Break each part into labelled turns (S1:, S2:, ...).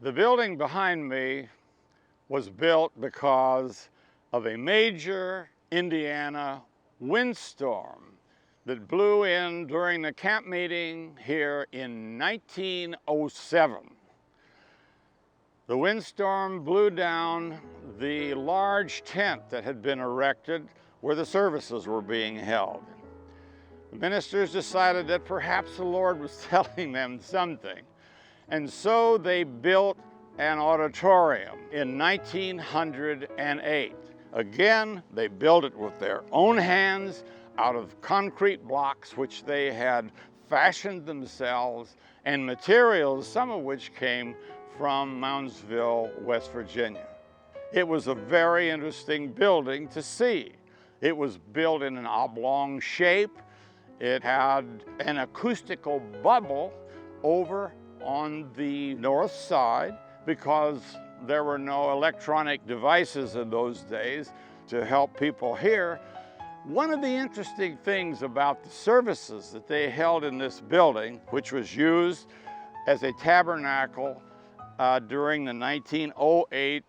S1: The building behind me was built because of a major Indiana windstorm that blew in during the camp meeting here in 1907. The windstorm blew down the large tent that had been erected where the services were being held. The ministers decided that perhaps the Lord was telling them something, and so they built an auditorium in 1908. Again, they built it with their own hands out of concrete blocks which they had fashioned themselves, and materials, some of which came from Moundsville, West Virginia. It was a very interesting building to see. It was built in an oblong shape. It had an acoustical bubble over on the north side because there were no electronic devices in those days to help people hear. One of the interesting things about the services that they held in this building, which was used as a tabernacle during the 1908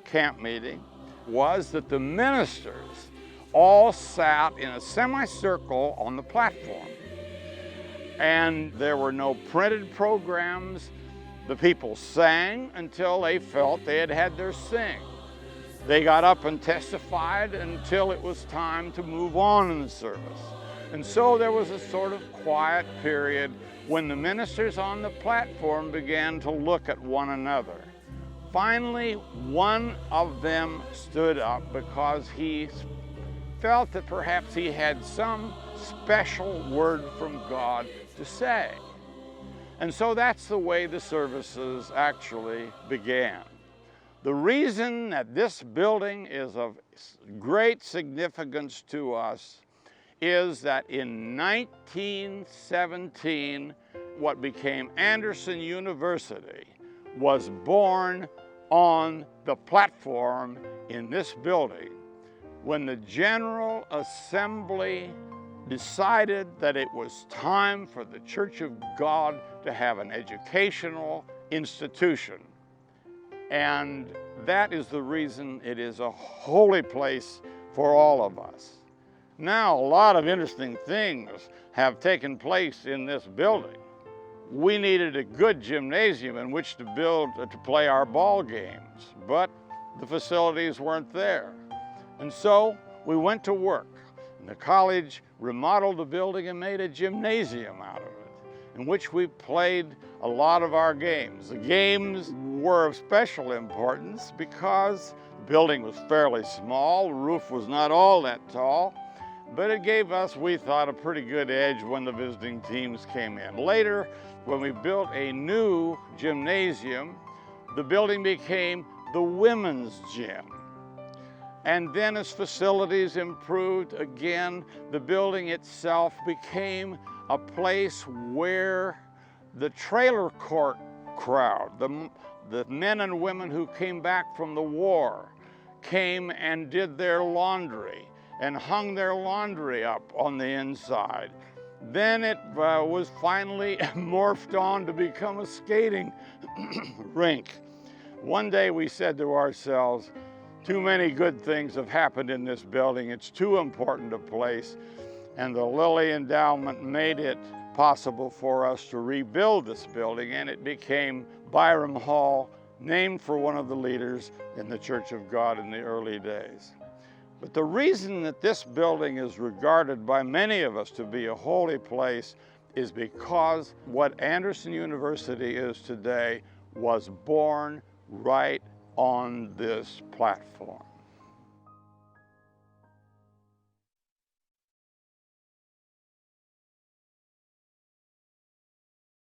S1: camp meeting, was that the ministers all sat in a semicircle on the platform. And there were no printed programs. The people sang until they felt they had had their sing. They got up and testified until it was time to move on in the service. And so there was a sort of quiet period when the ministers on the platform began to look at one another. Finally, one of them stood up because he felt that perhaps he had some special word from God to say. And so that's the way the services actually began. The reason that this building is of great significance to us is that in 1917, what became Anderson University was born on the platform in this building when the General Assembly decided that it was time for the Church of God to have an educational institution. And that is the reason it is a holy place for all of us. Now, a lot of interesting things have taken place in this building. We needed a good gymnasium in which to play our ball games, but the facilities weren't there. And so we went to work. And the college remodeled the building and made a gymnasium out of it, in which we played a lot of our games. The games were of special importance because the building was fairly small, the roof was not all that tall, but it gave us, we thought, a pretty good edge when the visiting teams came in. Later, when we built a new gymnasium, the building became the women's gym. And then as facilities improved, again, the building itself became a place where the trailer court crowd, the men and women who came back from the war, came and did their laundry and hung their laundry up on the inside. Then it was finally morphed on to become a skating rink. One day we said to ourselves, too many good things have happened in this building. It's too important a place. And the Lilly Endowment made it possible for us to rebuild this building, and it became Byram Hall, named for one of the leaders in the Church of God in the early days. But the reason that this building is regarded by many of us to be a holy place is because what Anderson University is today was born right on this platform.